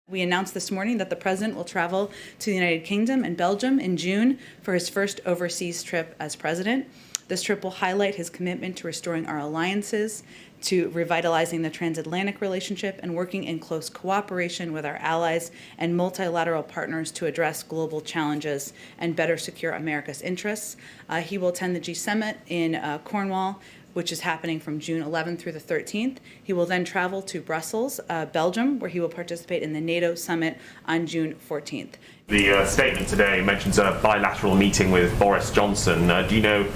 We announced this morning that the President will travel to the United Kingdom and Belgium in June for his first overseas trip as President. This trip will highlight his commitment to restoring our alliances, to revitalizing the transatlantic relationship, and working in close cooperation with our allies and multilateral partners to address global challenges and better secure America's interests. He will attend the G7 in Cornwall, which is happening from June 11th through the 13th. He will then travel to Brussels, Belgium, where he will participate in the NATO summit on June 14th. The statement today mentions a bilateral meeting with Boris Johnson. Do you know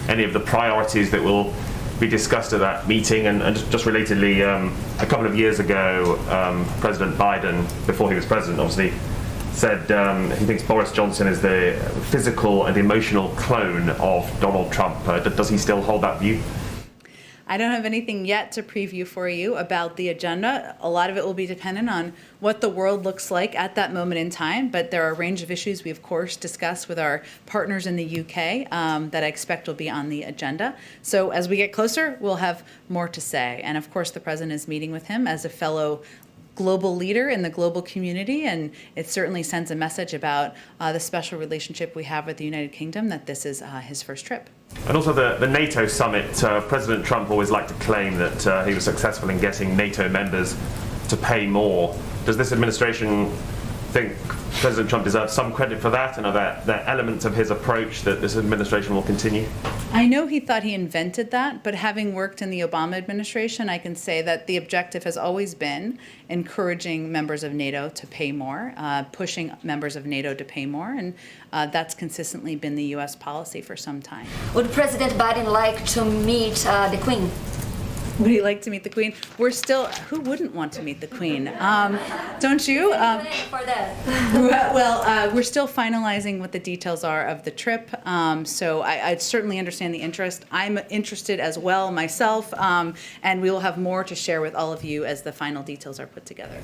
any of the priorities that will be discussed at that meeting? And just relatedly, a couple of years ago, President Biden, before he was president, obviously, said he thinks Boris Johnson is the physical and emotional clone of Donald Trump. Does he still hold that view? I don't have anything yet to preview for you about the agenda. A lot of it will be dependent on what the world looks like at that moment in time, but there are a range of issues we, of course, discuss with our partners in the UK that I expect will be on the agenda. So as we get closer, we'll have more to say. And of course, the President is meeting with him as a fellow global leader in the global community, and it certainly sends a message about the special relationship we have with the United Kingdom, that this is his first trip. And also the NATO summit, President Trump always liked to claim that he was successful in getting NATO members to pay more. Does this administration think President Trump deserves some credit for that, and are there elements of his approach that this administration will continue? I know he thought he invented that, but having worked in the Obama administration, I can say that the objective has always been encouraging members of NATO to pay more, pushing members of NATO to pay more, and that's consistently been the U.S. policy for some time. Would President Biden like to meet the Queen? Would he like to meet the Queen? We're still, who wouldn't want to meet the Queen? Don't you? For that. Well, we're still finalizing what the details are of the trip, so I certainly understand the interest. I'm interested as well myself, and we will have more to share with all of you as the final details are put together.